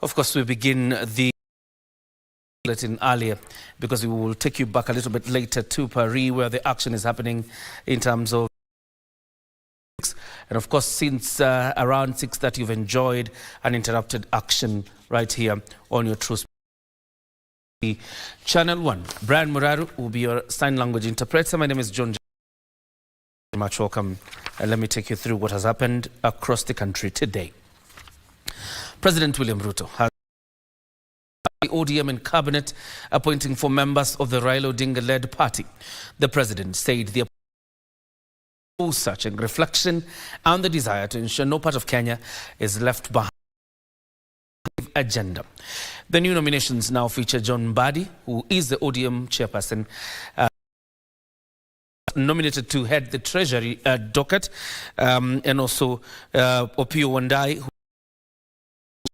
Of course, we begin the bulletin earlier because we will take you back a little bit later to Paris, where the action is happening in terms of. And of course, since around 6:30, you've enjoyed uninterrupted action right here on your True Channel 1. Brian Muraru will be your sign language interpreter. My name is John. Much welcome, and let me take you through what has happened across the country today. President William Ruto has the ODM and cabinet appointing 4 members of the Raila Odinga-led party. The president said the search and reflection and the desire to ensure no part of Kenya is left behind agenda. The new nominations now feature John Mbadi, who is the ODM chairperson, nominated to head the Treasury docket, and also Opiyo Wandayi, who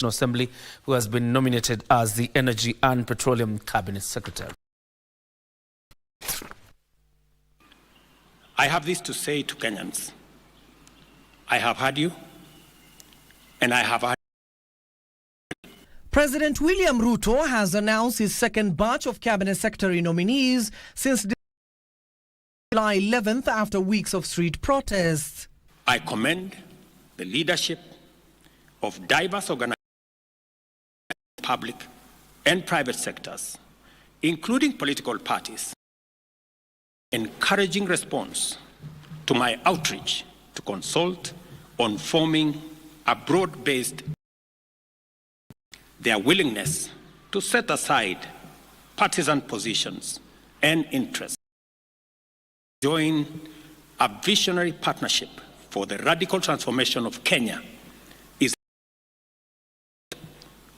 National Assembly, who has been nominated as the Energy and Petroleum Cabinet Secretary. I have this to say to Kenyans. I have heard you, and I have heard. President William Ruto has announced his second batch of cabinet secretary nominees since July 11th after weeks of street protests. I commend the leadership of diverse organizations, public and private sectors, including political parties, encouraging response to my outreach to consult on forming a broad-based their willingness to set aside partisan positions and interests, join a visionary partnership for the radical transformation of Kenya is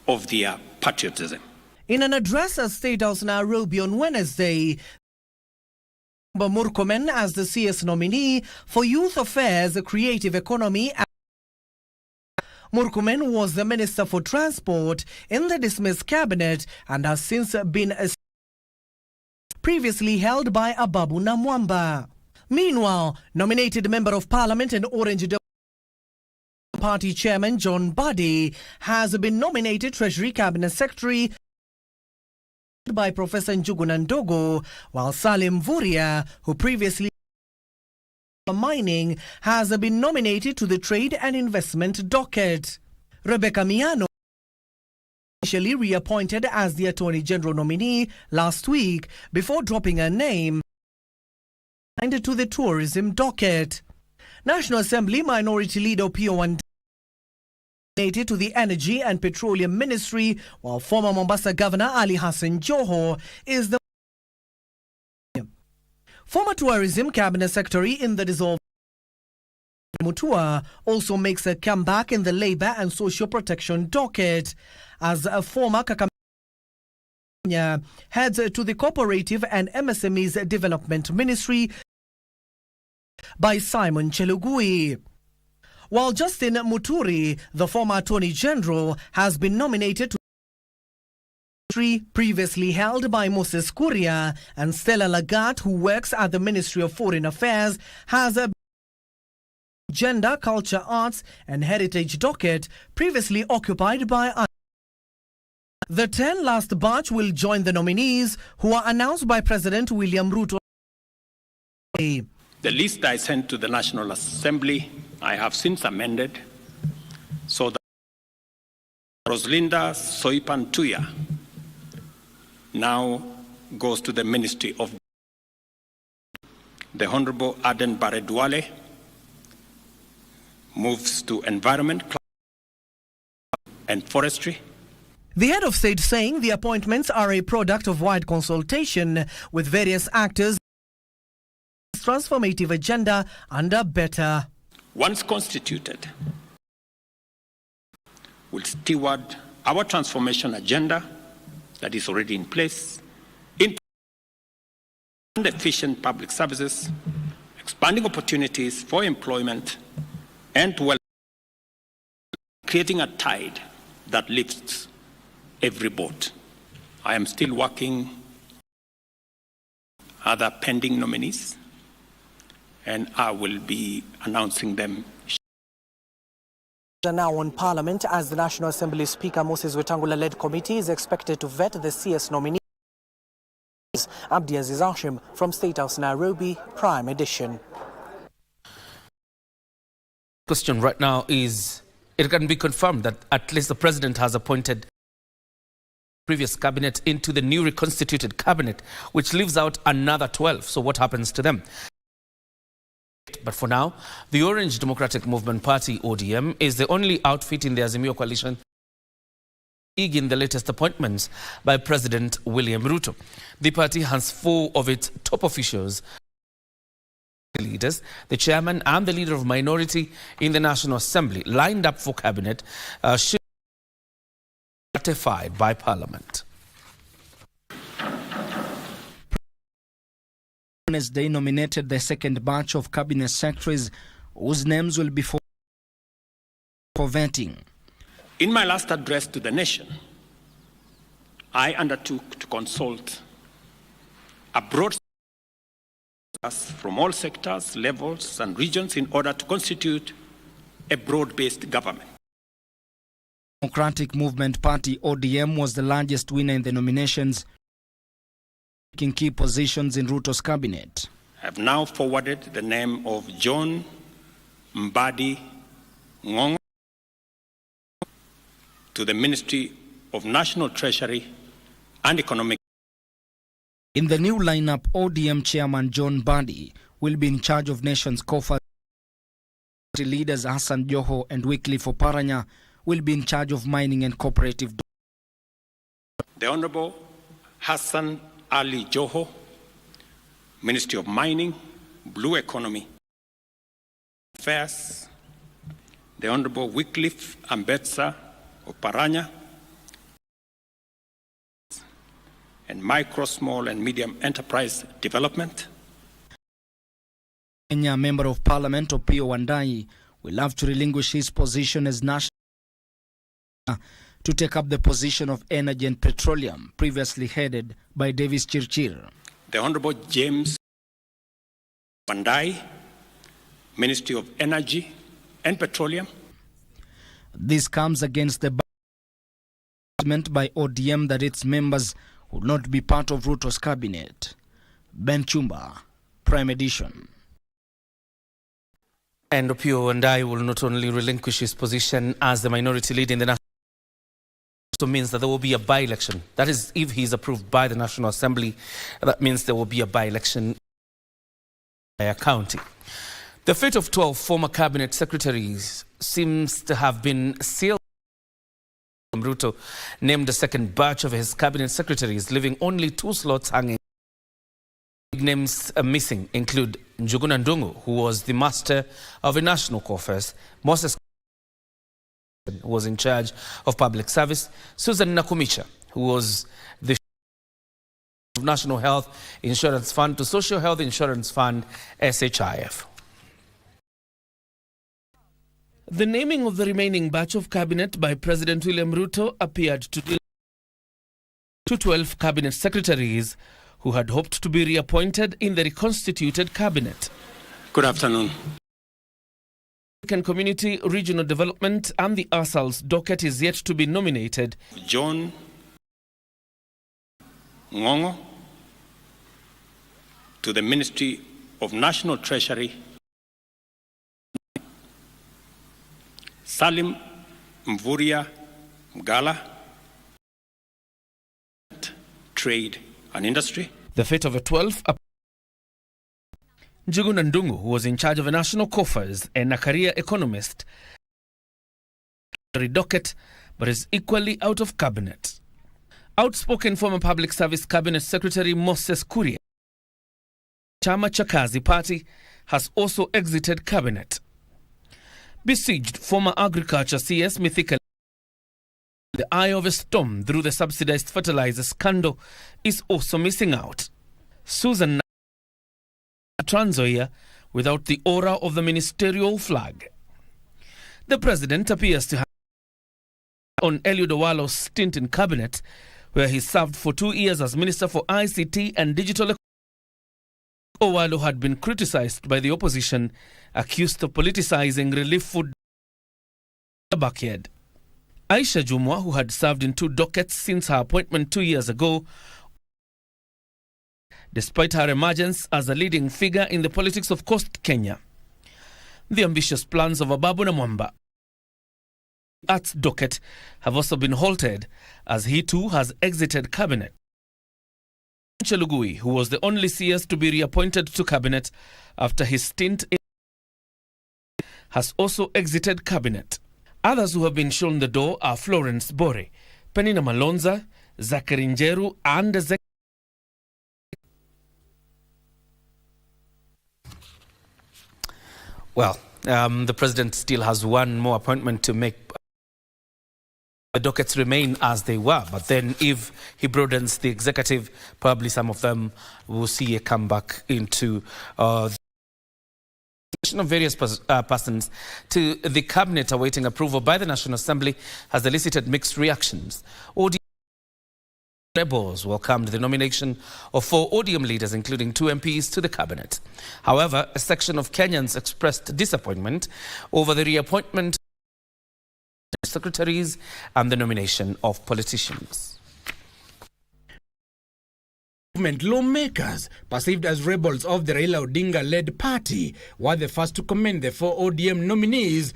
of their patriotism. In an address at State House Nairobi on Wednesday, Murkomen as the CS nominee for Youth Affairs, Creative Economy. Murkomen was the Minister for Transport in the dismissed cabinet and has since been previously held by Ababu Namwamba. Meanwhile, nominated Member of Parliament and Orange Party Chairman John Mbadi has been nominated Treasury Cabinet Secretary by Professor Njuguna Ndogo, while Salim Vuria, who previously mining, has been nominated to the Trade and Investment docket. Rebecca Miano, initially reappointed as the Attorney General nominee last week before dropping her name to the Tourism docket. National Assembly Minority Leader Opiyo Wandayi nominated to the Energy and Petroleum Ministry, while former Mombasa Governor Ali Hassan Joho is the former Tourism Cabinet Secretary in the dissolved Mutua also makes a comeback in the Labour and Social Protection docket as a former Kakamega heads to the Cooperative and MSMEs Development Ministry by Simon Chelugui. While Justin Muturi, the former Attorney General, has been nominated to previously held by Moses Kuria, and Stella Lagat, who works at the Ministry of Foreign Affairs, has a Gender, Culture, Arts and Heritage docket previously occupied by the 10 last batch will join the nominees who are announced by President William Ruto. The list I sent to the National Assembly, I have since amended so that Roslinda Soipantuya now goes to the Ministry of the Honorable Aden Baredwale moves to Environment and Forestry. The head of state saying the appointments are a product of wide consultation with various actors. Transformative agenda under better. Once constituted, will steward our transformation agenda that is already in place, in efficient public services, expanding opportunities for employment, and creating a tide that lifts every boat. I am still working other pending nominees, and I will be announcing them Are now on Parliament as the National Assembly Speaker Moses Wetangula-led committee is expected to vet the CS nominees. Abdiaziz Hashim from State House, Nairobi, Prime Edition. Question right now is, it can be confirmed that at least the president has appointed previous cabinet into the new reconstituted cabinet, which leaves out another 12. So what happens to them? But for now, the Orange Democratic Movement Party, ODM, is the only outfit in the Azimio coalition in the latest appointments by President William Ruto. The party has 4 of its top officials, leaders, the chairman and the leader of minority in the National Assembly, lined up for cabinet, should be ratified by Parliament. Wednesday nominated the second batch of cabinet secretaries whose names will be for vetting. In my last address to the nation, I undertook to consult a broad from all sectors, levels, and regions in order to constitute a broad-based government. Democratic Movement Party ODM was the largest winner in the nominations, taking key positions in Ruto's cabinet. I have now forwarded the name of John Mbadi Ngongo to the Ministry of National Treasury and Economic. In the new lineup, ODM chairman John Mbadi will be in charge of nation's coffers. Leaders Hassan Joho and Wycliffe Oparanya will be in charge of mining and cooperative. The Honorable Hassan Ali Joho, Ministry of Mining, Blue Economy Affairs. The Honorable Wycliffe Ambetsa Oparanya, and Micro, Small and Medium Enterprise Development. Kenya Member of Parliament Opiyo Wandayi will have to relinquish his position as national to take up the position of Energy and Petroleum, previously headed by Davis Chirchir. The Honorable James Wandayi, Ministry of Energy and Petroleum. This comes against the statement by ODM that its members would not be part of Ruto's cabinet. Ben Chumba, Prime Edition. And Opiyo Wandayi will not only relinquish his position as the minority leader in the national, also means that there will be a by-election. That is, if he is approved by the National Assembly, that means there will be a by-election by a county. The fate of 12 former cabinet secretaries seems to have been sealed. Ruto named the second batch of his cabinet secretaries, leaving only 2 slots hanging. Big names missing include Njuguna Ndung'u, who was the master of the national coffers, Moses, who was in charge of public service, Susan Nakumicha, who was the National Health Insurance Fund to Social Health Insurance Fund, SHIF. The naming of the remaining batch of cabinet by President William Ruto appeared to delay 12 cabinet secretaries who had hoped to be reappointed in the reconstituted cabinet. Good afternoon. African Community, Regional Development and the ASAL's docket is yet to be nominated. John Ngongo to the Ministry of National Treasury. Salim Mvuria Mgala, Trade and Industry. The fate of the 12, Njuguna Ndung'u, who was in charge of the national coffers and a career economist, docket, but is equally out of cabinet. Outspoken former Public Service Cabinet Secretary Moses Kuria, Chama cha Kazi Party, has also exited cabinet. Besieged former Agriculture CS Mithika, the eye of a storm through the subsidized fertilizer scandal, is also missing out. Susan Trans Nzoia without the aura of the ministerial flag. The president appears to have on Eliud Owalo's stint in cabinet, where he served for 2 years as Minister for ICT and Digital. Owalo had been criticized by the opposition, accused of politicizing relief food the backyard. Aisha Jumwa, who had served in 2 dockets since her appointment 2 years ago, despite her emergence as a leading figure in the politics of Coast Kenya. The ambitious plans of Ababu Namwamba Arts docket have also been halted as he too has exited cabinet. Chelugui, who was the only CS to be reappointed to cabinet after his stint in, has also exited cabinet. Others who have been shown the door are Florence Bore, Penina Malonza, Zachary Njeru and Well, the president still has one more appointment to make. The dockets remain as they were, but then if he broadens the executive, probably some of them will see a comeback into the of various persons to the cabinet awaiting approval by the National Assembly has elicited mixed reactions. ODM Rebels welcomed the nomination of 4 ODM leaders, including 2 MPs, to the cabinet. However, a section of Kenyans expressed disappointment over the reappointment of secretaries and the nomination of politicians. Lawmakers, perceived as rebels of the Raila Odinga-led party, were the first to commend the 4 ODM nominees.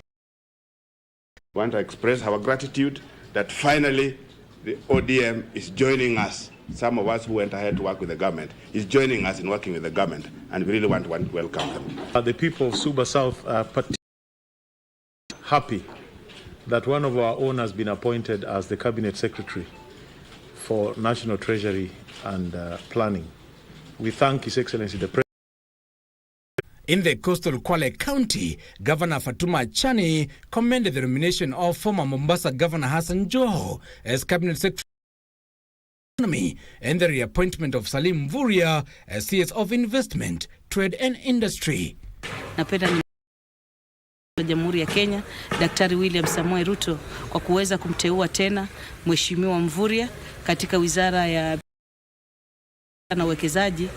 We want to express our gratitude that finally the ODM is joining us. Some of us who went ahead to work with the government is joining us in working with the government, and we really want to welcome them. The people of Suba South are particularly happy that one of our own has been appointed as the Cabinet Secretary for National Treasury and Planning. We thank His Excellency the President. In the coastal Kwale County, Governor Fatuma Achani commended the nomination of former Mombasa Governor Hassan Joho as Cabinet Secretary for Economy and the reappointment of Salim Mvurya as CS of Investment, Trade and Industry. Napenda Jamhuri ya Kenya, Daktari William Samoei Ruto kwa kuweza kumteua tena Mheshimiwa Mvurya katika Wizara ya na Uwekezaji.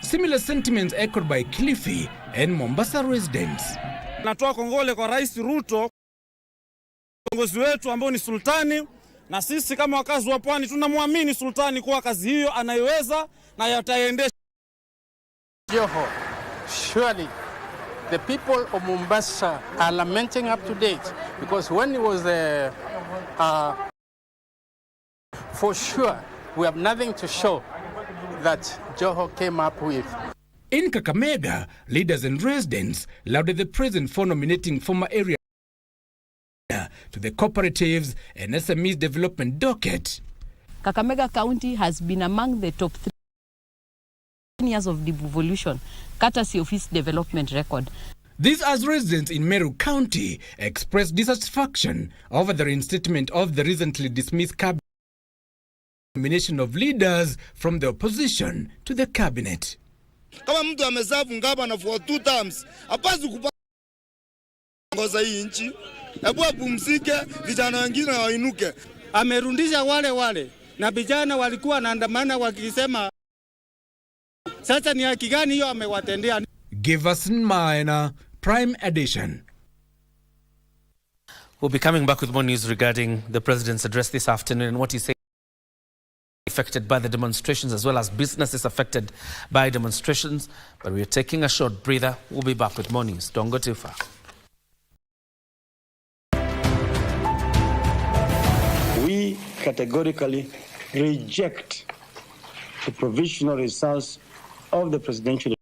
Similar sentiments echoed by Kilifi and Mombasa residents. Natoa kongole kwa Rais Ruto, kiongozi wetu ambao ni sultani, na sisi kama wakazi wa Pwani tunamwamini sultani kwa kazi hiyo anaiweza na yataendesha. Joho, surely the people of Mombasa are lamenting up to date, because when he was for sure we have nothing to show that Joho came up with. In Kakamega, leaders and residents lauded the president for nominating former area to the Cooperatives and SMEs Development Docket. Kakamega County has been among the top 3 years of devolution, courtesy of its development record. These as residents in Meru County expressed dissatisfaction over the reinstatement of the recently dismissed cabinet nomination of leaders from the opposition to the cabinet. Kama mtu ameserve ngavana for 2 terms, hapaswi kuongoza hii nchi. Hebu apumzike, vijana wengine wainuke. Amerundisha wale na vijana walikuwa naandamana wakisema sasa ni haki gani hiyo amewatendea. Giverson Maina, Prime Edition. We'll be coming back with more news regarding the president's address this afternoon and what he said affected by the demonstrations, as well as businesses affected by demonstrations. But we are taking a short breather. We'll be back with more news. Don't go too far. We categorically reject the provisional results of the presidential.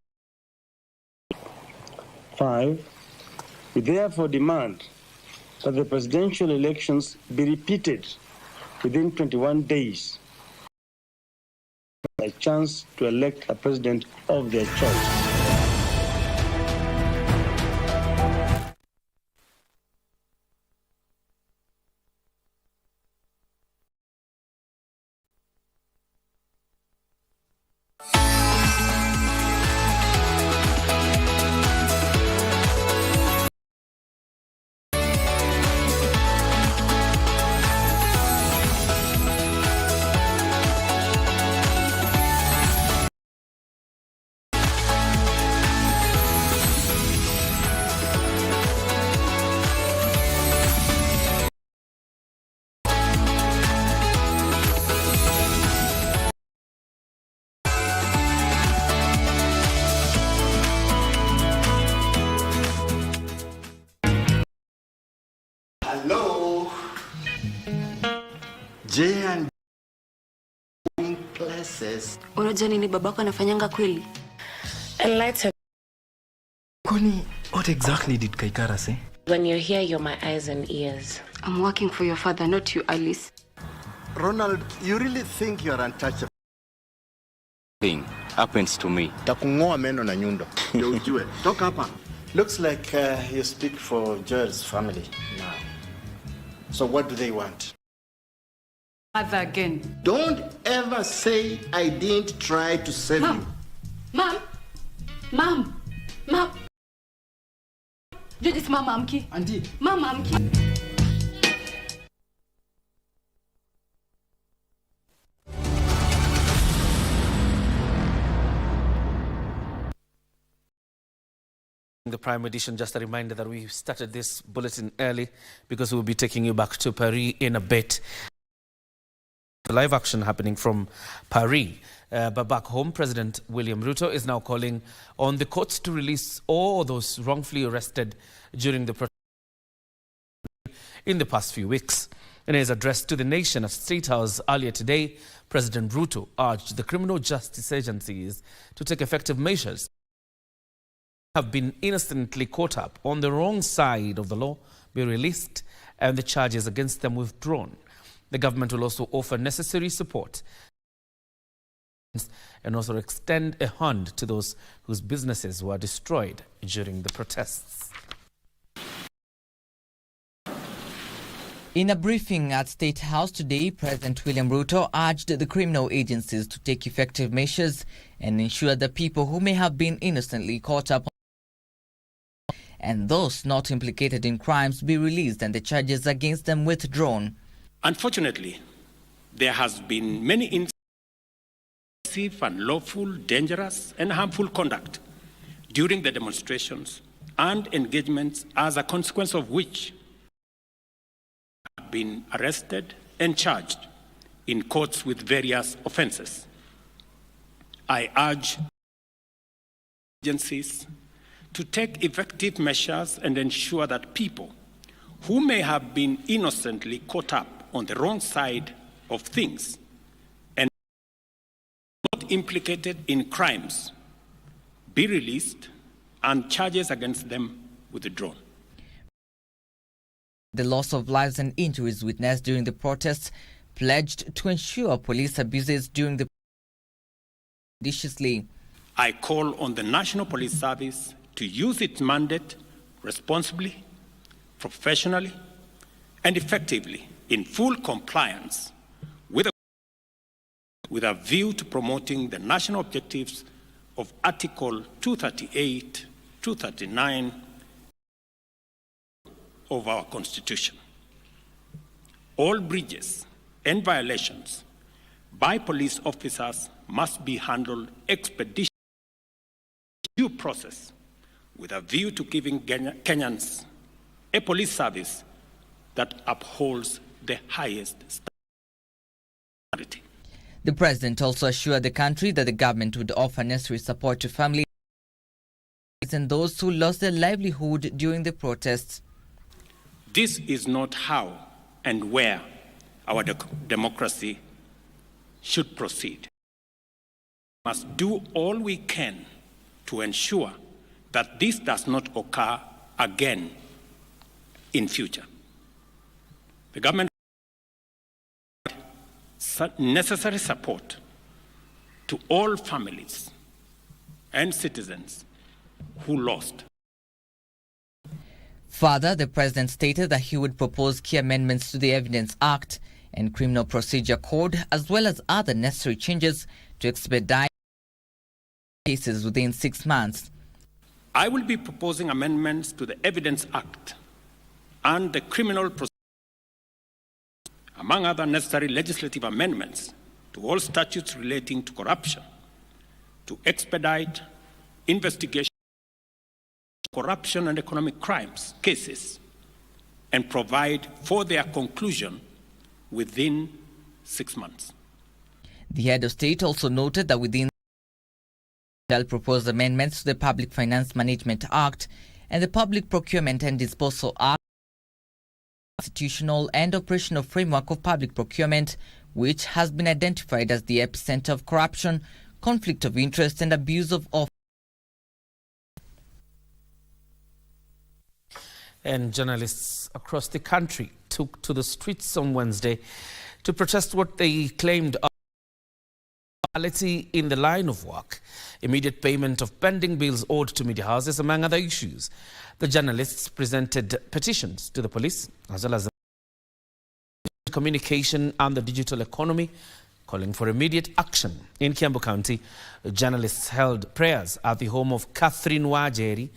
5. We therefore demand that the presidential elections be repeated within 21 days. A chance to elect a president of their choice. Hello. J and classes. Unajua nini babako anafanyanga kweli? Enlighten. Kwani, what exactly did Kaikara say? When you're here, you're my eyes and ears. I'm working for your father, not you, Alice. Ronald, you really think you're untouchable? Thing happens to me. Takungoa meno na nyundo. Ndio ujue. Toka hapa. Looks like you speak for Joel's family now. So what do they want? Mother again. Don't ever say I didn't try to save you. Mom. Judith, Mama amki. Auntie. Mama amki. The Prime Edition, just a reminder that we started this bulletin early because we'll be taking you back to Paris in a bit. The live action happening from Paris. But back home, President William Ruto is now calling on the courts to release all those wrongfully arrested during the protest in the past few weeks. In his address to the nation at State House earlier today, President Ruto urged the criminal justice agencies to take effective measures have been innocently caught up on the wrong side of the law be released and the charges against them withdrawn. The government will also offer necessary support and also extend a hand to those whose businesses were destroyed during the protests. In a briefing at State House today, President William Ruto urged the criminal agencies to take effective measures and ensure that people who may have been innocently caught up and those not implicated in crimes be released and the charges against them withdrawn. Unfortunately, there has been many instances of unlawful, dangerous, and harmful conduct during the demonstrations and engagements, as a consequence of which have been arrested and charged in courts with various offenses. I urge agencies to take effective measures and ensure that people who may have been innocently caught up on the wrong side of things and not implicated in crimes be released and charges against them withdrawn. The loss of lives and injuries witnessed during the protests pledged to ensure police abuses during the judiciously. I call on the National Police Service to use its mandate responsibly, professionally, and effectively in full compliance with a view to promoting the national objectives of Article 238, 239 of our Constitution. All breaches and violations by police officers must be handled expeditiously, due process, with a view to giving Kenyans a police service that upholds the highest standard. The president also assured the country that the government would offer necessary support to families and those who lost their livelihood during the protests. This is not how and where our democracy should proceed. We must do all we can to ensure that this does not occur again in future. The government necessary support to all families and citizens who lost. Further, the president stated that he would propose key amendments to the Evidence Act and Criminal Procedure Code, as well as other necessary changes to expedite cases within 6 months. I will be proposing amendments to the Evidence Act and the Criminal Procedure, among other necessary legislative amendments to all statutes relating to corruption, to expedite investigation of corruption and economic crimes cases and provide for their conclusion within 6 months. The head of state also noted that within proposed amendments to the Public Finance Management Act and the Public Procurement and Disposal Act Constitutional and operational framework of public procurement, which has been identified as the epicenter of corruption, conflict of interest and abuse of office. And journalists across the country took to the streets on Wednesday to protest what they claimed quality in the line of work, immediate payment of pending bills owed to media houses, among other issues. The journalists presented petitions to the police, as well as the communication and the digital economy, calling for immediate action. In Kiambu County, journalists held prayers at the home of Catherine Wajeri,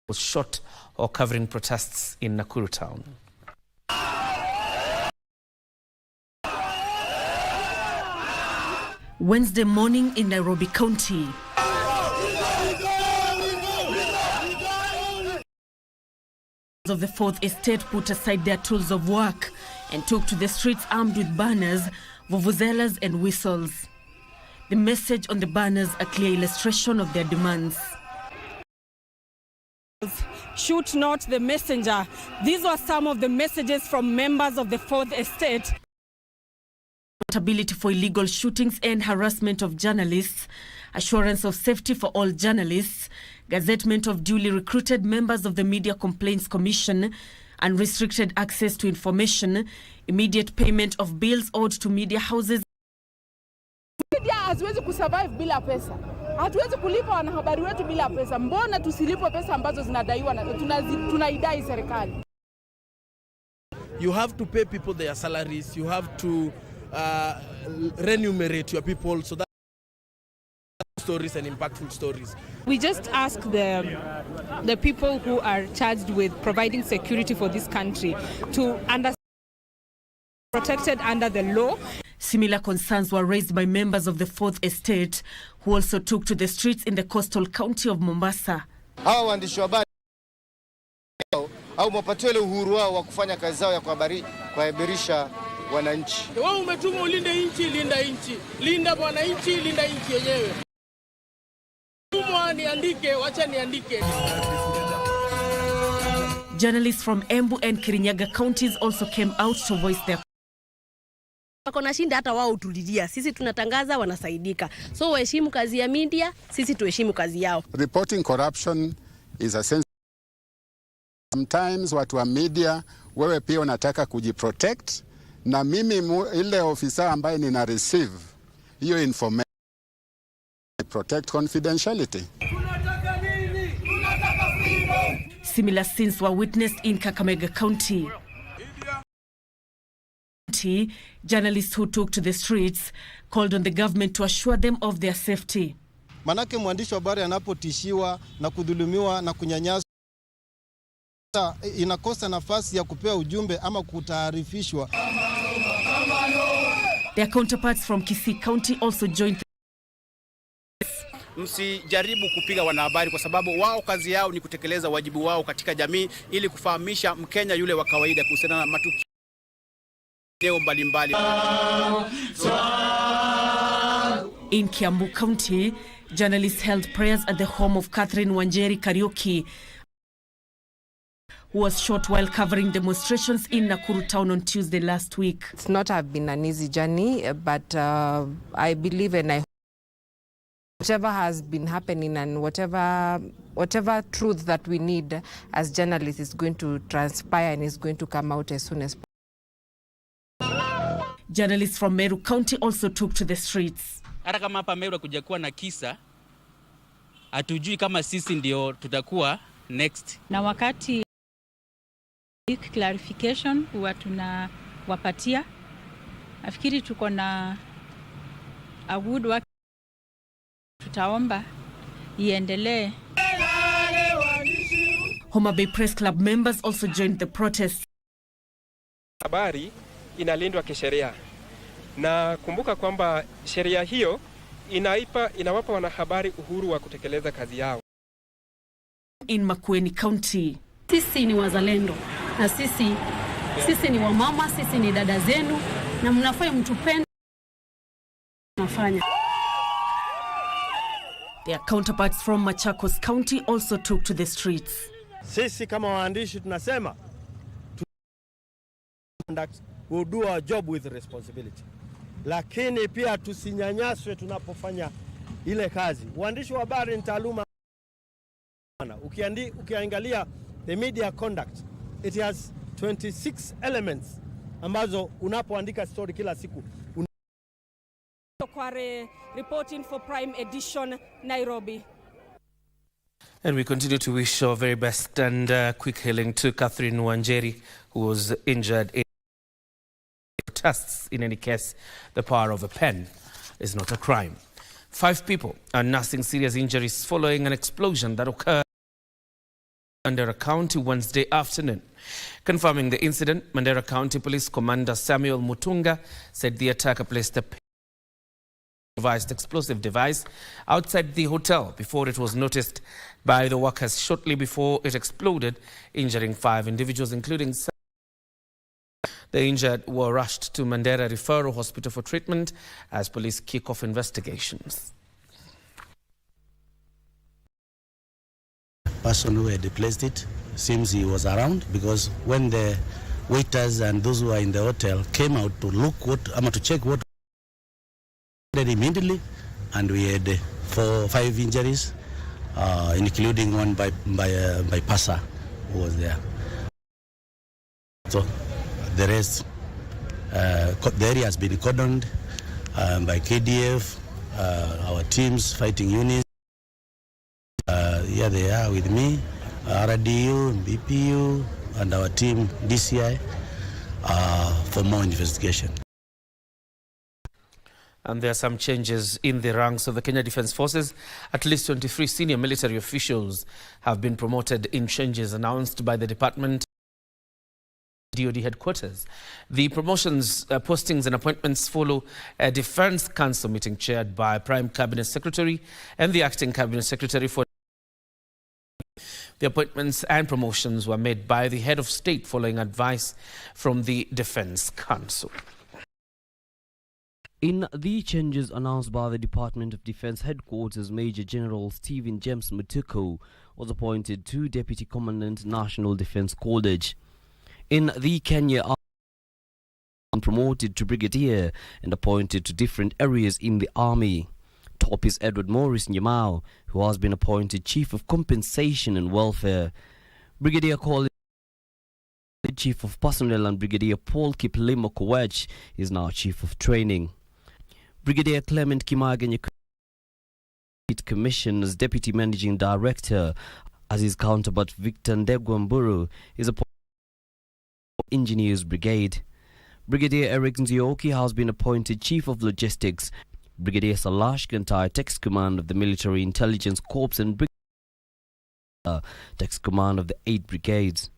was shot or covering protests in Nakuru town. Wednesday morning in Nairobi County. Of the Fourth Estate put aside their tools of work and took to the streets armed with banners, vuvuzelas and whistles. The message on the banners a clear illustration of their demands. Shoot not the messenger. These were some of the messages from members of the Fourth Estate. Accountability for illegal shootings and harassment of journalists, assurance of safety for all journalists, gazettement of duly recruited members of the Media Complaints Commission, unrestricted access to information, immediate payment of bills owed to media houses. Media haziwezi kusurvive bila pesa. Hatuwezi kulipa wanahabari wetu bila pesa. Mbona tusilipwe pesa ambazo zinadaiwa na tunaidai serikali? You have to pay people their salaries. You have to remunerate your people so that stories and impactful stories. We just ask the people who are charged with providing security for this country to understand protected under the law. Similar concerns were raised by members of the Fourth Estate, who also took to the streets in the coastal county of Mombasa. Hawa waandishi wa habari au mapatiwe uhuru wao wa kufanya kazi zao ya kuhabarisha wananchi. Wewe umetumwa ulinde nchi, linda nchi. Linda wananchi, linda nchi yenyewe. Niandike, wacha niandike. Journalists from Embu and Kirinyaga counties also came out to voice their Wakona shinda hata wao utulidia. Sisi tunatangaza wanasaidika. So waheshimu kazi ya media, sisi tuheshimu kazi yao. Reporting corruption is a sense. Sometimes watu wa media wewe pia unataka kujiprotect, na mimi ile ofisa ambaye nina receive hiyo information protect confidentiality. Similar scenes were witnessed in Kakamega County. Journalists who took to the streets called on the government to assure them of their safety. Manake mwandishi wa habari anapotishiwa na kudhulumiwa na kunyanyaswa, inakosa nafasi ya kupewa ujumbe ama kutaarifishwa. Their counterparts from Kisii County also joined. Msijaribu kupiga wanahabari kwa sababu wao kazi yao ni kutekeleza wajibu wao katika jamii ili kufahamisha Mkenya yule wa kawaida kuhusiana na matukio mbalimbali. In Kiambu County, journalists held prayers at the home of Catherine Wajeri Kariuki, who was shot while covering demonstrations in Nakuru town on Tuesday last week. It's not have been an easy journey, but I believe and I hope whatever has been happening and whatever truth that we need as journalists is going to transpire and is going to come out as soon as possible. Journalists from Meru County also took to the streets. Hata kama hapa Meru kuja kuwa na kisa, hatujui kama sisi ndio tutakuwa next. Na wakati clarification huwa tunawapatia, nafikiri tuko na a good work, tutaomba iendelee. Homa Bay Press Club members also joined the protest. Habari inalindwa kisheria, na kumbuka kwamba sheria hiyo inawapa wanahabari uhuru wa kutekeleza kazi yao. In Makueni County, sisi ni wazalendo na sisi ni wamama, sisi ni dada zenu na mnafanya mtupende nafanya. Their counterparts from Machakos County also took to the streets. Sisi kama waandishi tunasema conduct, we'll do our job with responsibility. Lakini pia tusinyanyaswe tunapofanya ile kazi. Uandishi wa habari ni taaluma. Ukiangalia the media conduct, it has 26 elements ambazo unapoandika story kila siku. Kware reporting for Prime Edition, Nairobi. And we continue to wish our very best and quick healing to Catherine Wanjeri, who was injured in protests. In any case, the power of a pen is not a crime. 5 people are nursing serious injuries following an explosion that occurred in Mandera County Wednesday afternoon. Confirming the incident, Mandera County Police Commander Samuel Mutunga said the attacker placed a devised explosive device outside the hotel before it was noticed by the workers shortly before it exploded, injuring 5 individuals, including 7. The injured were rushed to Mandera Referral Hospital for treatment as police kick off investigations. The person who had placed it seems he was around, because when the waiters and those who are in the hotel came out to look to check what immediately, and we had 5 injuries, including one by Pasa who was there. So the rest, the area has been cordoned by KDF, our teams, fighting units. Here they are with me, RDU, BPU, and our team DCI for more investigation. And there are some changes in the ranks of the Kenya Defence Forces. At least 23 senior military officials have been promoted in changes announced by the department DoD headquarters. The promotions, postings and appointments follow a Defence Council meeting chaired by Prime Cabinet Secretary and the Acting Cabinet Secretary for the appointments and promotions were made by the Head of State following advice from the Defence Council. In the changes announced by the Department of Defense Headquarters, Major General Stephen James Mutuku was appointed to Deputy Commandant National Defense College. In the Kenya Army, promoted to Brigadier and appointed to different areas in the Army. Top is Edward Morris Nyamao, who has been appointed Chief of Compensation and Welfare. Brigadier College Chief of Personnel and Brigadier Paul Kiplimo Kowech is now Chief of Training. Brigadier Clement Kimage Commission as Deputy Managing Director, as his counterpart Victor Ndegwamburu is appointed Engineers Brigade. Brigadier Eric Nzioki has been appointed Chief of Logistics. Brigadier Salash Gantai takes command of the Military Intelligence Corps and Brigadier takes command of the 8 brigades.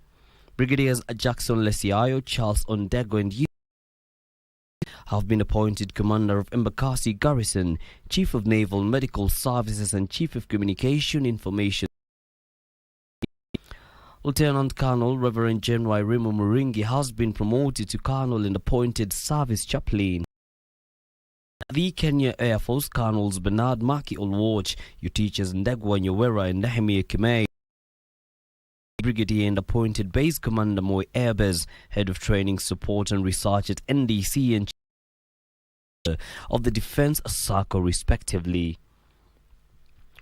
Brigadiers Jackson Lesiayo, Charles Ondego and have been appointed Commander of Embakasi Garrison, Chief of Naval Medical Services and Chief of Communication Information. Lieutenant Colonel Reverend General Remo Muringi has been promoted to Colonel and appointed Service Chaplain. The Kenya Air Force Colonels Bernard Maki Olwach, your teachers Ndegwa Nyawera and Nehemiah Kimei. Brigadier and appointed Base Commander Moy Airbase, Head of Training Support and Research at NDC and of the Defense SACO respectively.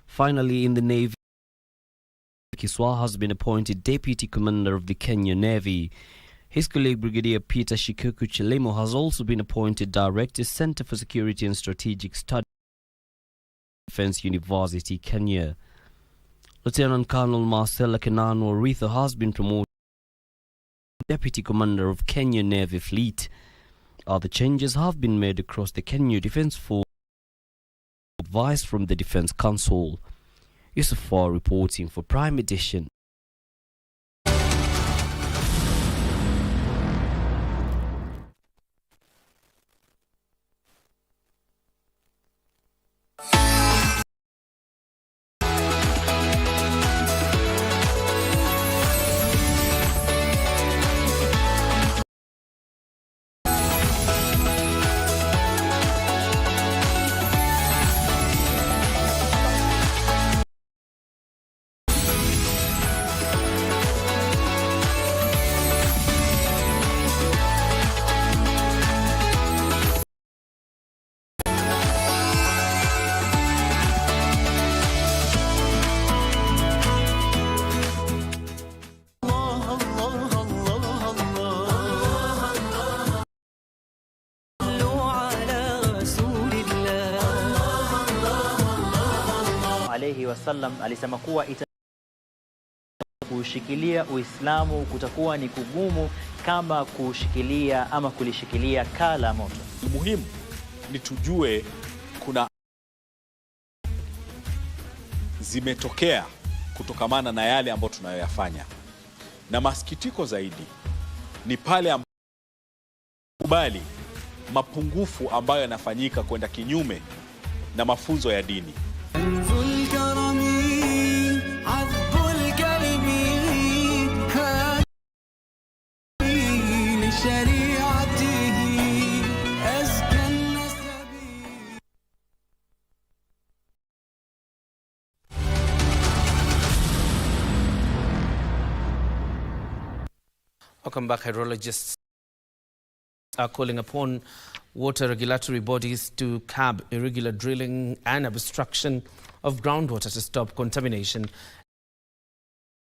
Finally, in the Navy, Kiswa has been appointed Deputy Commander of the Kenya Navy. His colleague Brigadier Peter Shikuku Chilemo has also been appointed Director, Center for Security and Strategic Studies, Defense University, Kenya. Lieutenant Colonel Marcella Kenano Oritho has been promoted Deputy Commander of Kenya Navy Fleet. Other changes have been made across the Kenya Defense Force. Advice from the Defense Council. Yusufar reporting for Prime Edition. wasallam alisema kuwa kushikilia Uislamu kutakuwa ni kugumu kama kushikilia ama kulishikilia kaa la moto. Muhimu ni tujue kuna zimetokea kutokamana na yale ambayo tunayoyafanya, na masikitiko zaidi ni pale ambapo kubali mapungufu ambayo yanafanyika kwenda kinyume na mafunzo ya dini. Welcome back. Hydrologists are calling upon water regulatory bodies to curb irregular drilling and obstruction of groundwater to stop contamination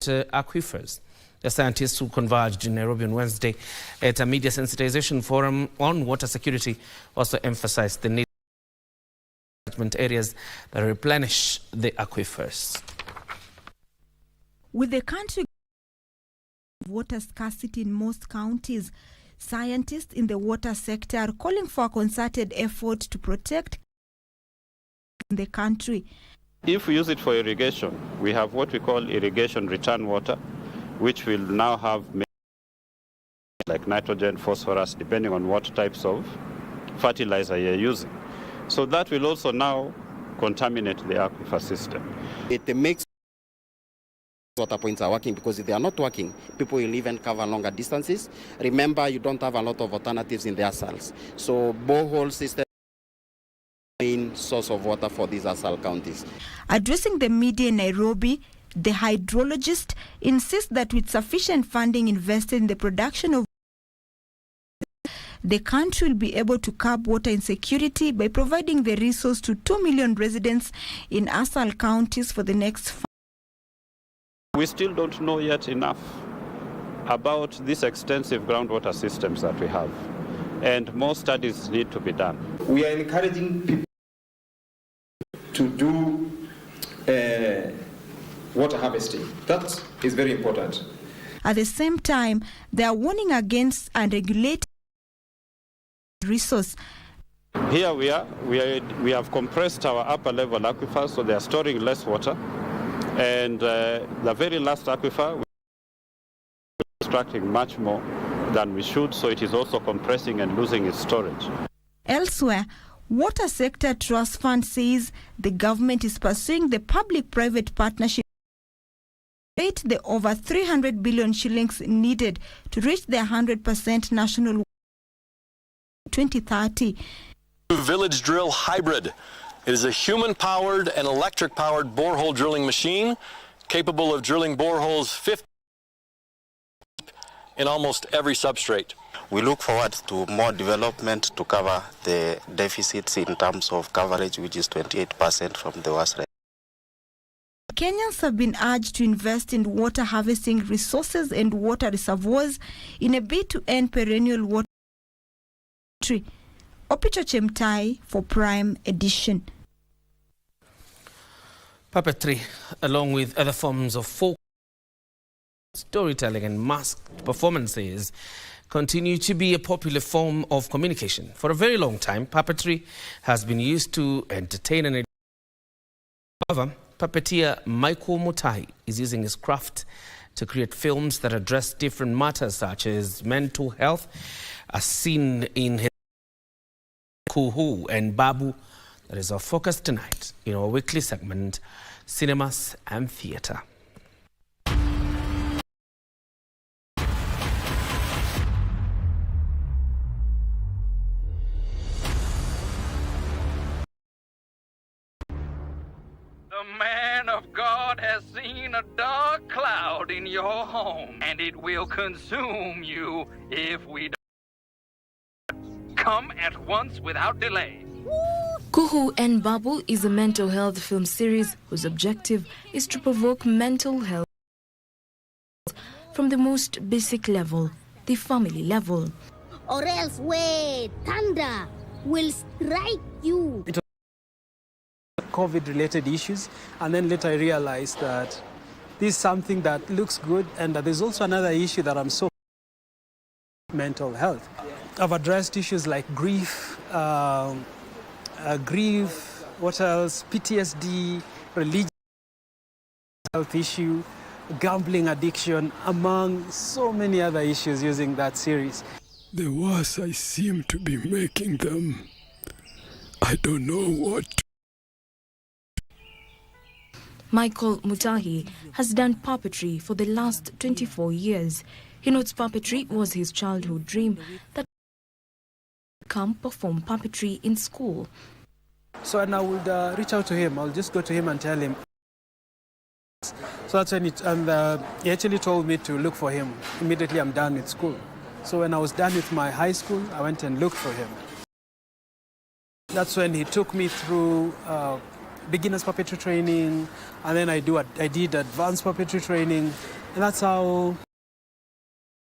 to aquifers. The scientists who converged in Nairobi on Wednesday at a media sensitization forum on water security also emphasized the need of management areas that replenish the aquifers. With the country water scarcity in most counties, scientists in the water sector are calling for a concerted effort to protect the country. If we use it for irrigation, we have what we call irrigation return water, which will now have like nitrogen, phosphorus, depending on what types of fertilizer you're using. So that will also now contaminate the aquifer system. It makes water points are working, because if they are not working, people will even cover longer distances. Remember, you don't have a lot of alternatives in the ASALs. So borehole system main source of water for these ASAL counties. Addressing the media in Nairobi, the hydrologist insists that with sufficient funding invested in the production of the country will be able to curb water insecurity by providing the resource to 2 million residents in ASAL counties for the next 5 years. We still don't know yet enough about these extensive groundwater systems that we have, and more studies need to be done. We are encouraging people to do water harvesting. That is very important. At the same time, they are warning against unregulated resource. Here we have compressed our upper level aquifers, so they are storing less water. And the very last aquifer, we are extracting much more than we should, so it is also compressing and losing its storage. Elsewhere, Water Sector Trust Fund says the government is pursuing the public-private partnership to rate the over 300 billion shillings needed to reach the 100% national 2030. Village Drill Hybrid. It is a human-powered and electric-powered borehole drilling machine capable of drilling boreholes 50 in almost every substrate. We look forward to more development to cover the deficits in terms of coverage, which is 28% from the worst. Kenyans have been urged to invest in water harvesting resources and water reservoirs in a bid to end perennial water. Opicho Chemtai for Prime Edition. Puppetry, along with other forms of folk storytelling and masked performances, continue to be a popular form of communication. For a very long time, puppetry has been used to entertain and educate. However, puppeteer Michael Mutai is using his craft to create films that address different matters such as mental health, as seen in his Kuhu and Babu. That is our focus tonight in our weekly segment, Cinemas and Theatre. The man of God has seen a dark cloud in your home, and it will consume you if we don't come at once without delay. Kuhu and Babu is a mental health film series whose objective is to provoke mental health from the most basic level, the family level. Or else thunder will strike you. COVID-related issues. And then later I realized that this is something that looks good, and that there's also another issue that I'm so mental health. I've addressed issues like grief, what else? PTSD, religion, health issue, gambling addiction, among so many other issues using that series. The worse I seem to be making them, I don't know what. Michael Mutahi has done puppetry for the last 24 years. He notes puppetry was his childhood dream that come perform puppetry in school. So and I would reach out to him. I'll just go to him and tell him. So that's when he actually told me to look for him. Immediately I'm done with school. So when I was done with my high school, I went and looked for him. That's when he took me through beginners puppetry training, and then I did advanced puppetry training, and that's how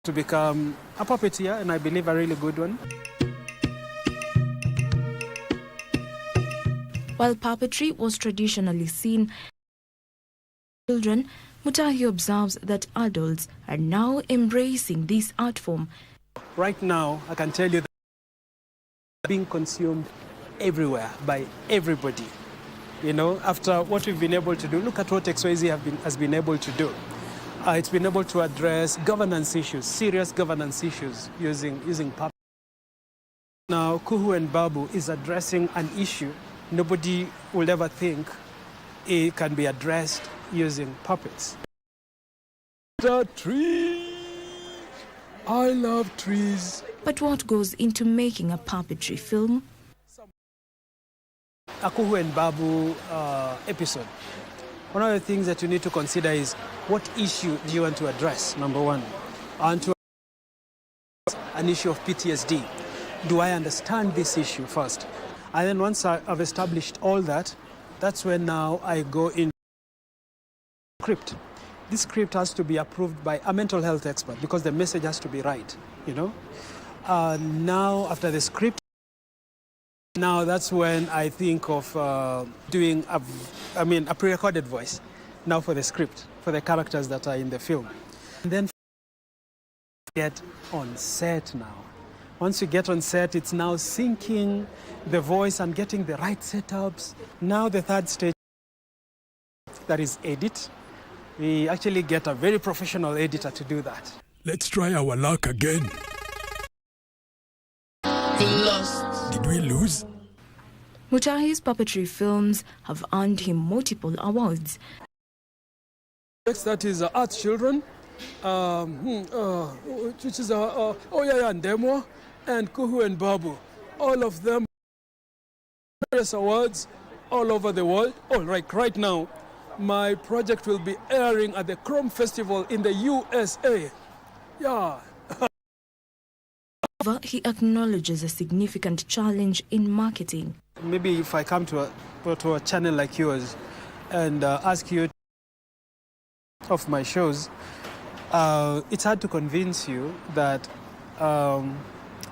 to become a puppeteer, and I believe a really good one. While puppetry was traditionally seen as children, Mutahi observes that adults are now embracing this art form. Right now, I can tell you that it's being consumed everywhere by everybody. You know, after what we've been able to do, look at what XYZ has been able to do. It's been able to address governance issues, serious governance issues using puppets. Now, Kuhu and Babu is addressing an issue nobody will ever think it can be addressed using puppets. The tree! I love trees. But what goes into making a puppetry film? A Kuhu and Babu episode. One of the things that you need to consider is what issue do you want to address, number one. I want to address an issue of PTSD. Do I understand this issue first? And then once I've established all that, that's when now I go in script. This script has to be approved by a mental health expert because the message has to be right, you know. Now after the script, now that's when I think of doing a pre-recorded voice now for the script, for the characters that are in the film. And then get on set now. Once you get on set, it's now syncing the voice and getting the right setups. Now the third stage, that is edit. We actually get a very professional editor to do that. Let's try our luck again. Did we lose? Mutahi's puppetry films have earned him multiple awards. Next, that is Arts Children, which is Ndemo and Kuhu and Babu. All of them various awards all over the world. Right now, my project will be airing at the Chrome Festival in the USA. Yeah. However, he acknowledges a significant challenge in marketing. Maybe if I come to a channel like yours and ask you of my shows, it's hard to convince you that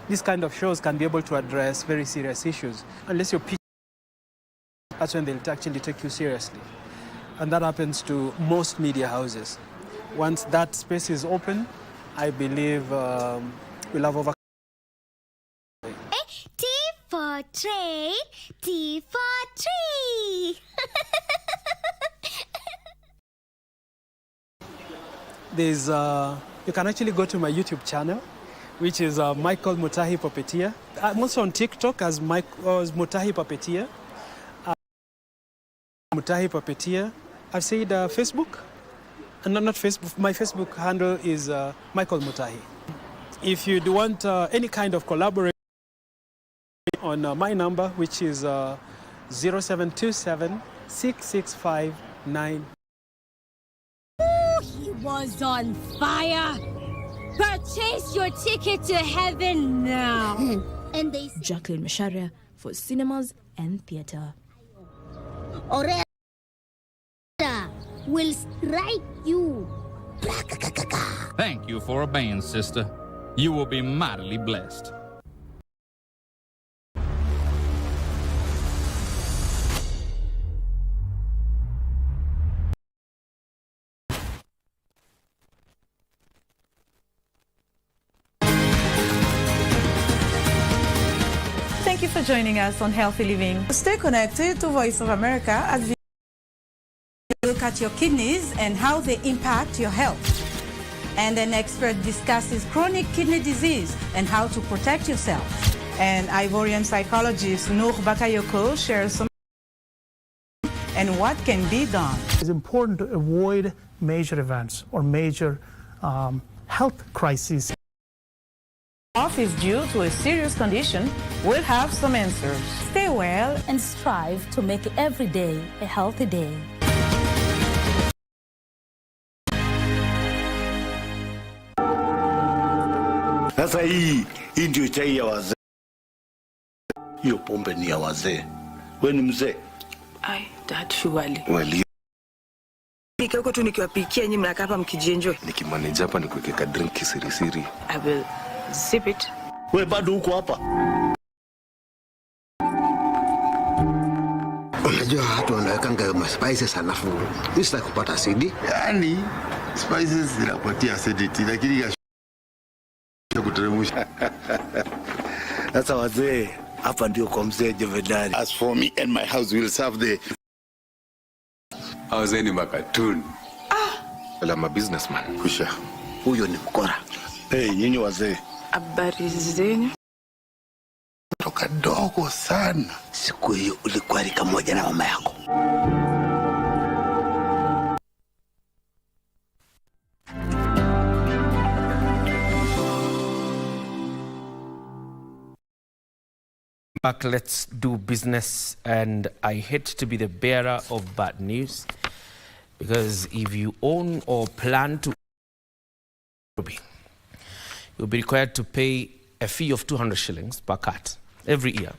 these kind of shows can be able to address very serious issues. Unless you're pitching, that's when they'll actually take you seriously. And that happens to most media houses. Once that space is open, I believe we'll have over. T for trade, T for tree. There's, you can actually go to my YouTube channel, which is Michael Mutahi Puppeteer. I'm also on TikTok as Mutahi Puppeteer. Mutahi Puppeteer. I've said Facebook, and not Facebook. My Facebook handle is Michael Mutahi. If you do want any kind of collaboration on my number, which is 0727 665 9. He was on fire. Purchase your ticket to heaven now. And they Jacqueline Masharia for cinemas and theatre. Oreda will strike you. Thank you for obeying, sister. You will be mightily blessed. joining us on Healthy Living. Stay connected to Voice of America as we look at your kidneys and how they impact your health. And an expert discusses chronic kidney disease and how to protect yourself. And Ivorian psychologist Noor Bakayoko shares some and what can be done. It's important to avoid major events or major health crises. Off is due to a serious condition. We'll have some answers. Stay well and strive to make every day a healthy day. Sasa hii ndio chai ya wazee. Hiyo pombe ni ya wazee. Wewe ni mzee? Ai, dad, shughuli. Wali. Pika huko tu nikiwapikia nyinyi mnakaa hapa mkijienjoy. Nikimanage hapa nikuweke drink siri. I will sip it. Wewe bado uko hapa? Unajua watu wanaweka spices alafu nisitaki kupata acid. Yaani spices zinapatia acidity lakini ya kuteremsha. Sasa wazee hapa ndio kwa mzee Jevedari. As for me and my house will serve the wazee ni makatuni. Wala ma businessman. Kusha. Huyo ni mkora. Hey, nyinyi wazee. Habari zenu? Toka dogo sana. Siku hiyo ulikuwa rika moja na mama yako. Back, let's do business, and I hate to be the bearer of bad news, because if you own or plan to, you'll be required to pay a fee of 200 shillings per cat every year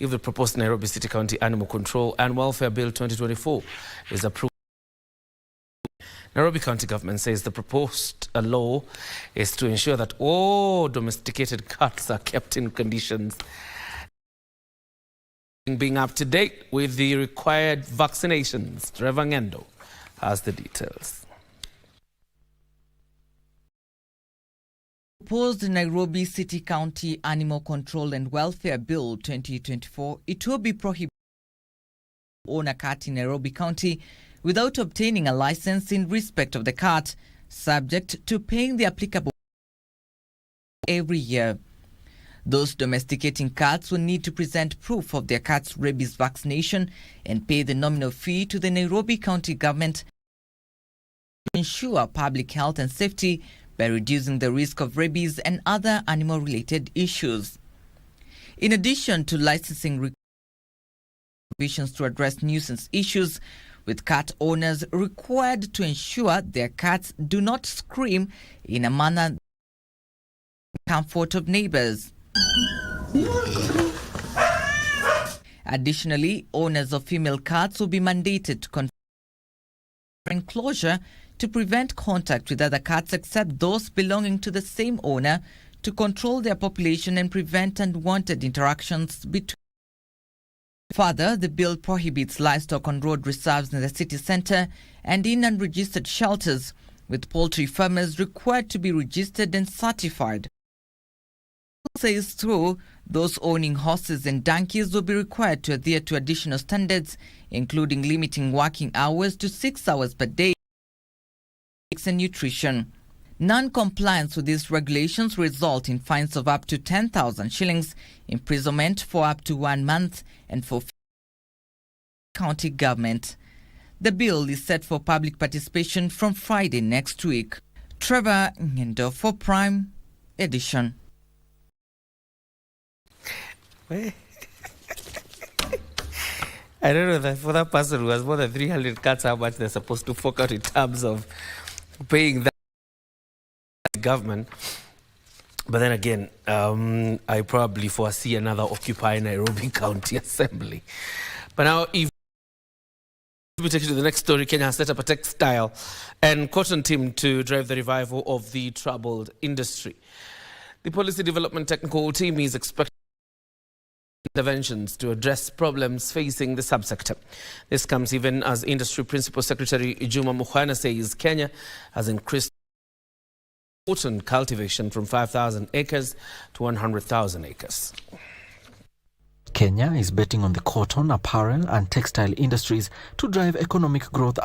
if the proposed Nairobi City County Animal Control and Welfare Bill 2024 is approved. Nairobi County Government says the proposed law is to ensure that all domesticated cats are kept in conditions being up to date with the required vaccinations. Trevor Ngendo has the details. Proposed Nairobi City County Animal Control and Welfare Bill 2024, it will be prohibited to own a cat in Nairobi County without obtaining a license in respect of the cat, subject to paying the applicable every year. Those domesticating cats will need to present proof of their cat's rabies vaccination and pay the nominal fee to the Nairobi County Government to ensure public health and safety by reducing the risk of rabies and other animal-related issues. In addition to licensing provisions to address nuisance issues, with cat owners required to ensure their cats do not scream in a manner that comfort of neighbors. Additionally, owners of female cats will be mandated to confine enclosure to prevent contact with other cats except those belonging to the same owner, to control their population and prevent unwanted interactions between. Further, the bill prohibits livestock on road reserves in the city centre and in unregistered shelters, with poultry farmers required to be registered and certified. It says through those owning horses and donkeys will be required to adhere to additional standards, including limiting working hours to 6 hours per day and nutrition. Non-compliance with these regulations result in fines of up to 10,000 shillings, imprisonment for up to 1 month, and for county government. The bill is set for public participation from Friday next week. Trevor Ngendo for Prime Edition. I don't know that for that person who has more than 300 cats, how much they're supposed to fork out in terms of paying that government. But then again, I probably foresee another Occupy Nairobi County Assembly. But now, if we take you to the next story, Kenya has set up a textile and cotton team to drive the revival of the troubled industry. The Policy Development Technical Team is expecting interventions to address problems facing the subsector. This comes even as Industry Principal Secretary Juma Mukhwana says Kenya has increased cotton cultivation from 5,000 acres to 100,000 acres. Kenya is betting on the cotton, apparel and textile industries to drive economic growth.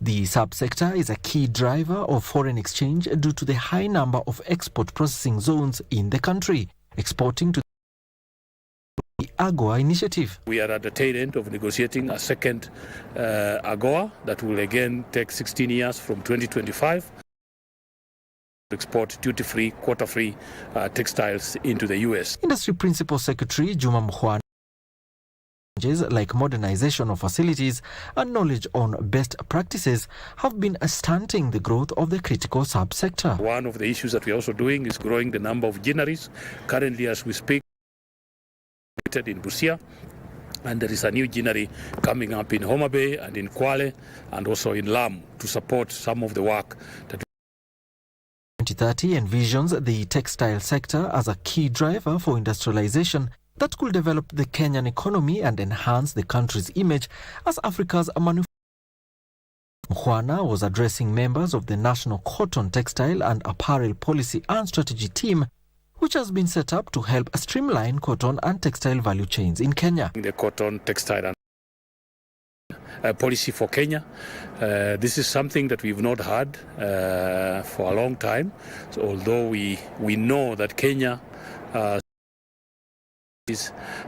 The subsector is a key driver of foreign exchange due to the high number of export processing zones in the country, exporting to the AGOA initiative. We are at the tail end of negotiating a second AGOA that will again take 16 years from 2025. Export duty-free, quota-free textiles into the US. Industry Principal Secretary Juma Mkhwana like modernization of facilities and knowledge on best practices have been stunting the growth of the critical subsector. One of the issues that we are also doing is growing the number of ginneries. Currently, as we speak, in Busia, and there is a new ginnery coming up in Homa Bay and in Kwale and also in Lamu to support some of the work that 2030 envisions the textile sector as a key driver for industrialization that could develop the Kenyan economy and enhance the country's image as Africa's manufacturing. Mkhwana was addressing members of the National Cotton, Textile and Apparel Policy and Strategy team, which has been set up to help streamline cotton and textile value chains in Kenya. The cotton, textile and policy for Kenya. This is something that we've not had for a long time. So although we know that Kenya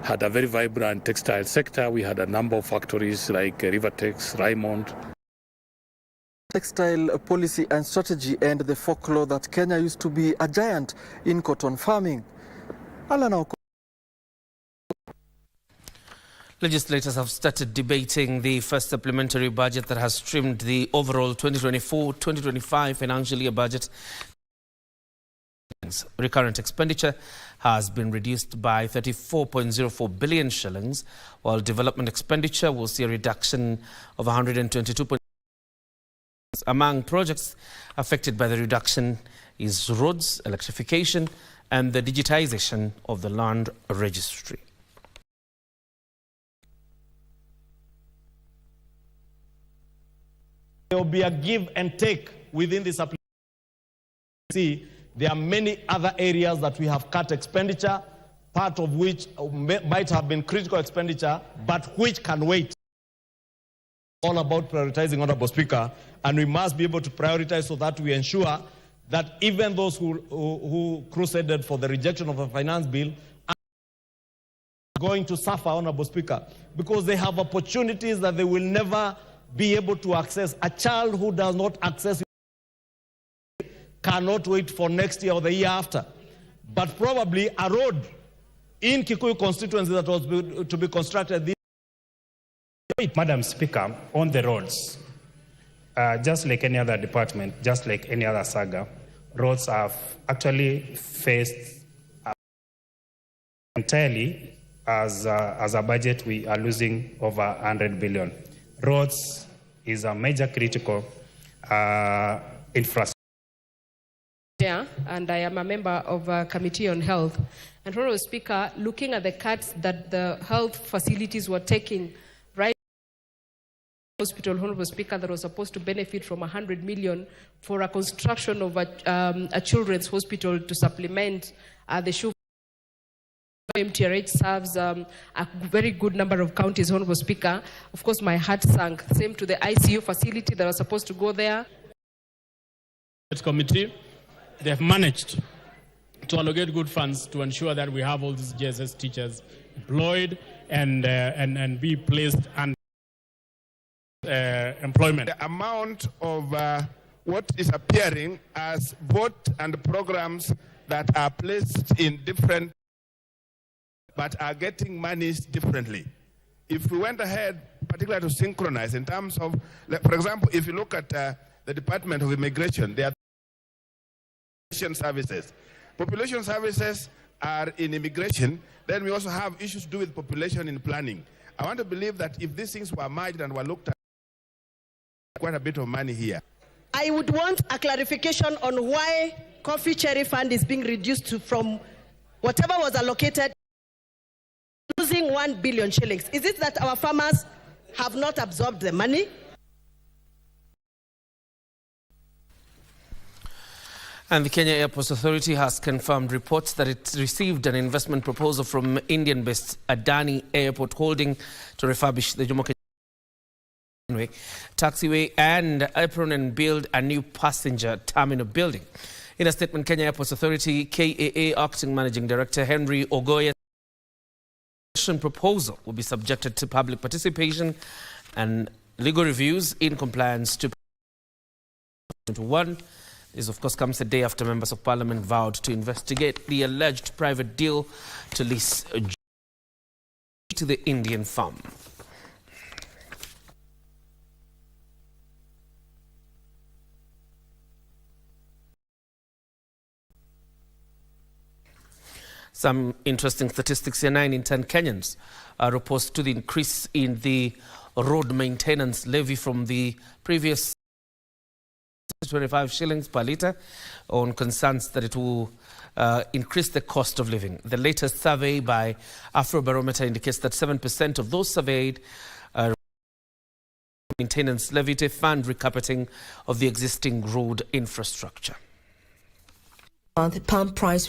had a very vibrant textile sector. We had a number of factories like Rivertex, Raymond. Textile policy and strategy and the folklore that Kenya used to be a giant in cotton farming. Legislators have started debating the first supplementary budget that has trimmed the overall 2024-2025 financial year budget. Recurrent expenditure has been reduced by 34.04 billion shillings, while development expenditure will see a reduction of 122. Among projects affected by the reduction is roads, electrification, and the digitization of the land registry. There will be a give and take within the supplementary. See, there are many other areas that we have cut expenditure, part of which might have been critical expenditure, but which can wait. All about prioritizing, Honorable Speaker, and we must be able to prioritize so that we ensure that even those who crusaded for the rejection of a finance bill are going to suffer, Honorable Speaker, because they have opportunities that they will never be able to access. A child who does not access cannot wait for next year or the year after. But probably a road in Kikuyu constituency that was to be constructed this. Madam Speaker, on the roads, just like any other department, just like any other saga, roads have actually faced entirely as a budget we are losing over 100 billion. Roads is a major critical infrastructure. And I am a member of a committee on health. And Honorable Speaker, looking at the cuts that the health facilities were taking, right? Hospital, Honorable Speaker, that was supposed to benefit from 100 million for a construction of a children's hospital to supplement the shoe. MTRH serves a very good number of counties, Honorable Speaker. Of course, my heart sank. Same to the ICU facility that was supposed to go there. Committee, they have managed to allocate good funds to ensure that we have all these JSS teachers employed and be placed under employment. The amount of what is appearing as vote and programs that are placed in different but are getting monies differently. If we went ahead, particularly to synchronize in terms of, for example, if you look at the Department of Immigration, there are population services. Population services are in immigration, then we also have issues to do with population in planning. I want to believe that if these things were merged and were looked at, quite a bit of money here. I would want a clarification on why Coffee Cherry Fund is being reduced from whatever was allocated, losing 1 billion shillings. Is it that our farmers have not absorbed the money? And the Kenya Airports Authority has confirmed reports that it received an investment proposal from Indian-based Adani Airport Holding to refurbish the Jomo Kenyatta taxiway and apron and build a new passenger terminal building. In a statement, Kenya Airports Authority KAA Acting Managing Director Henry Ogoya proposal will be subjected to public participation and legal reviews in compliance to 1. This, of course, comes a day after members of parliament vowed to investigate the alleged private deal to lease to the Indian firm. Some interesting statistics here. 9 in 10 Kenyans are opposed to the increase in the road maintenance levy from the previous 25 shillings per litre on concerns that it will increase the cost of living. The latest survey by Afrobarometer indicates that 7% of those surveyed maintenance levy to fund recarpeting of the existing road infrastructure. The pump price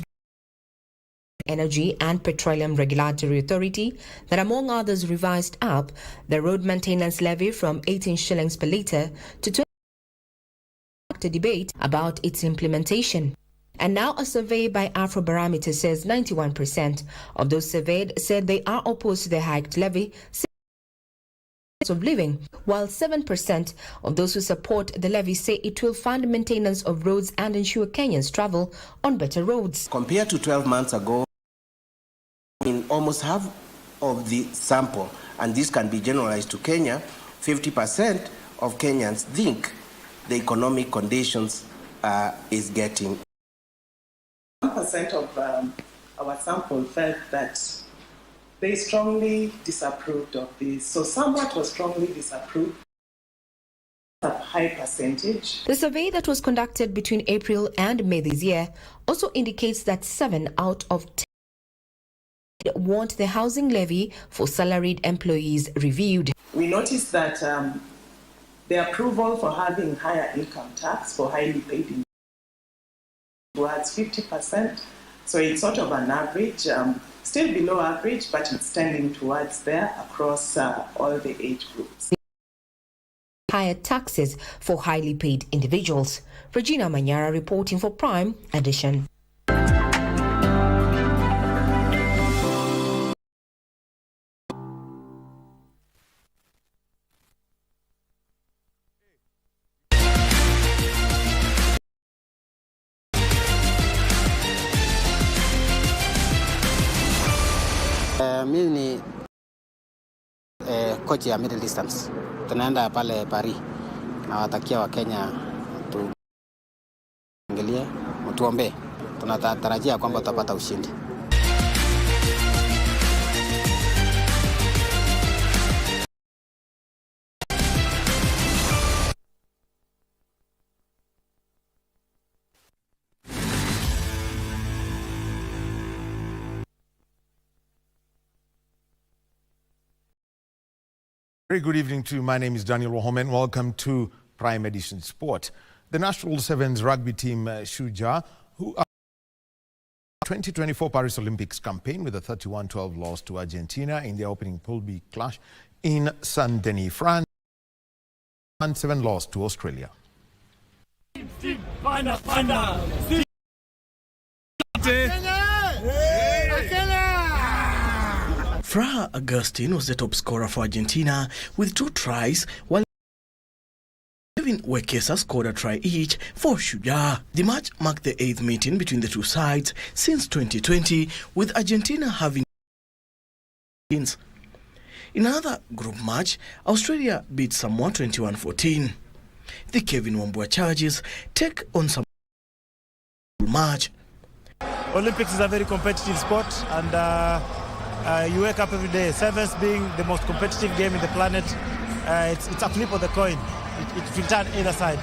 Energy and Petroleum Regulatory Authority that, among others, revised up the road maintenance levy from 18 shillings per litre to 20 after debate about its implementation. And now a survey by Afrobarometer says 91% of those surveyed said they are opposed to the hiked levy of living, while 7% of those who support the levy say it will fund maintenance of roads and ensure Kenyans travel on better roads. Compared to 12 months ago, in almost half of the sample, and this can be generalized to Kenya, 50% of Kenyans think the economic conditions is getting. 1% of our sample felt that they strongly disapproved of this. So somewhat was strongly disapproved. A high percentage. The survey that was conducted between April and May this year also indicates that 7 out of 10 want the housing levy for salaried employees reviewed. We noticed that the approval for having higher income tax for highly paid individuals towards 50%. So it's sort of an average, still below average, but it's tending towards there across all the age groups. Higher taxes for highly paid individuals. Regina Manyara reporting for Prime Edition. Mimi ni coach ya middle distance. Tunaenda pale Paris. Nawatakia Wakenya tuangalie, mtuombe. Tunatarajia kwamba tutapata ushindi. Very good evening to you. My name is Daniel Wahomen. Welcome to Prime Edition Sport. The National Sevens rugby team Shujaa, who are 2024 Paris Olympics campaign with a 31-12 loss to Argentina in their opening Pool B clash in Saint-Denis, France, and 7 loss to Australia. Fra Agustin was the top scorer for Argentina with 2 tries, while Kevin Wekesa scored a try each for Shujaa. The match marked the 8th meeting between the two sides since 2020, with Argentina having wins. In another group match, Australia beat Samoa 21-14. The Kevin Wambua Chargers take on some match. Olympics is a very competitive sport, and you wake up every day. Sevens being the most competitive game in the planet, it's a flip of the coin. It will turn either side.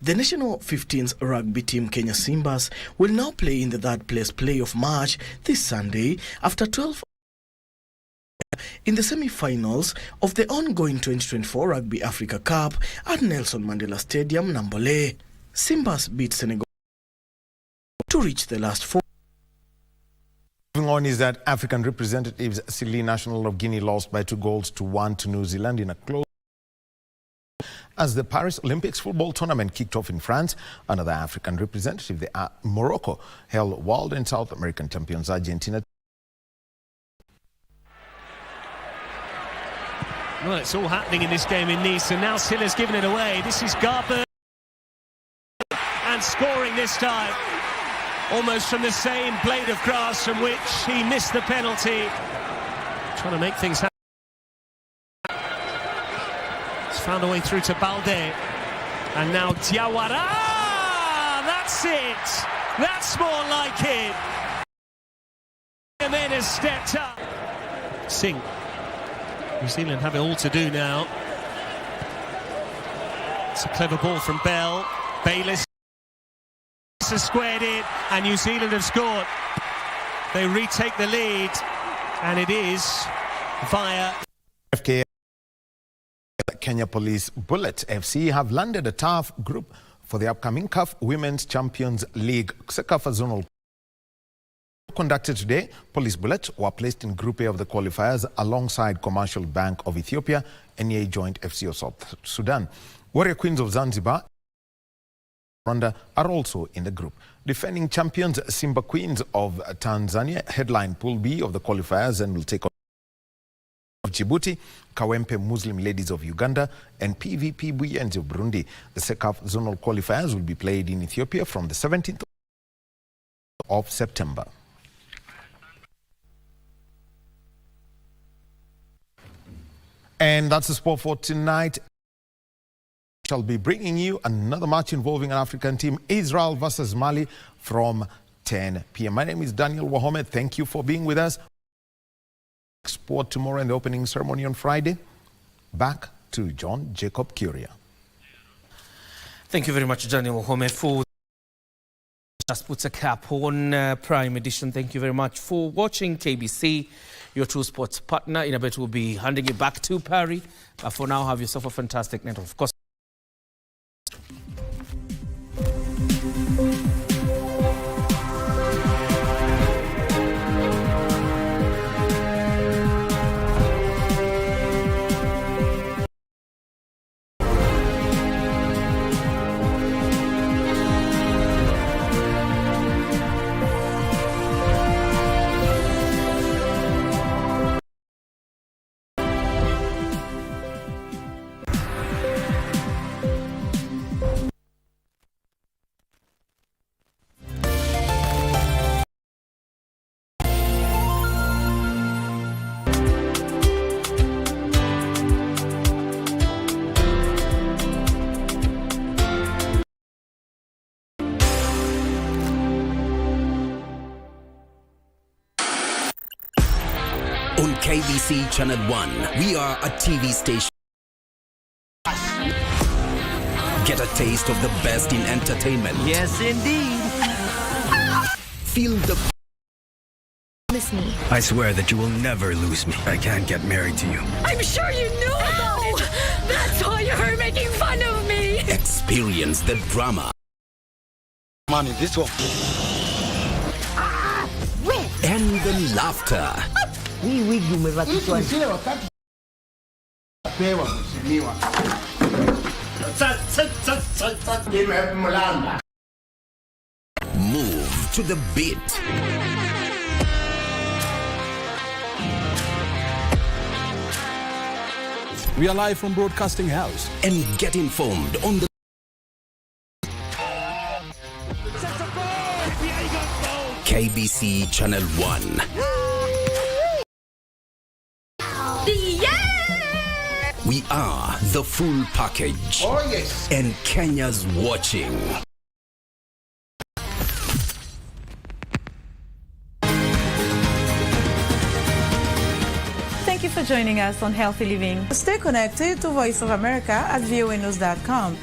The national 15s rugby team Kenya Simbas will now play in the 3rd place playoff match this Sunday after 12 in the semi-finals of the ongoing 2024 Rugby Africa Cup at Nelson Mandela Stadium, Nambole. Simbas beat Senegal to reach the last 4. Moving on is that African representatives Silly National of Guinea lost by 2-1 to New Zealand in a close. As the Paris Olympics football tournament kicked off in France, another African representative, Morocco, held World and South American champions Argentina. Well, it's all happening in this game in Nice, and now Silla's given it away. This is Garber, and scoring this time, almost from the same blade of grass from which he missed the penalty. Trying to make things happen. He's found a way through to Balde, and now Diawara. That's it. That's more like it. Yemen has stepped up. Singh. New Zealand have it all to do now. It's a clever ball from Bell. Bayliss has squared it, and New Zealand have scored. They retake the lead, and it is via FK. Kenya Police Bullet FC have landed a tough group for the upcoming CAF Women's Champions League Sekafa Zonal. Conducted today, Police Bullet were placed in Group A of the qualifiers alongside Commercial Bank of Ethiopia, NEA Joint FC of South Sudan. Warrior Queens of Zanzibar Rwanda are also in the group. Defending champions Simba Queens of Tanzania headline Pool B of the qualifiers and will take on of Djibouti, Kawempe Muslim Ladies of Uganda, and PVP Buyenzi of Burundi. The SECAF zonal qualifiers will be played in Ethiopia from the 17th of September. And that's the sport for tonight. Shall be bringing you another match involving an African team, Israel versus Mali, from 10 p.m. My name is Daniel Wahome. Thank you for being with us. Sport tomorrow and the opening ceremony on Friday. Back to John Jacob Kioria. Thank you very much, Daniel Wahome, for just puts a cap on Prime Edition. Thank you very much for watching KBC, your true sports partner. In a bit, we'll be handing you back to Parry. But for now, have yourself a fantastic night. Of course. On KBC Channel 1, we are a TV station. Get a taste of the best in entertainment. Yes, indeed. Feel the... Miss me. I swear that you will never lose me. I can't get married to you. I'm sure you knew about it. That's why you're making fun of me. Experience the drama. Money, this one. And the laughter. Move to the beat. We are live from Broadcasting House. And get informed on the KBC Channel 1. Yeah! We are the full package. Oh, yes. And Kenya's watching. Thank you for joining us on Healthy Living. Stay connected to Voice of America at voanews.com.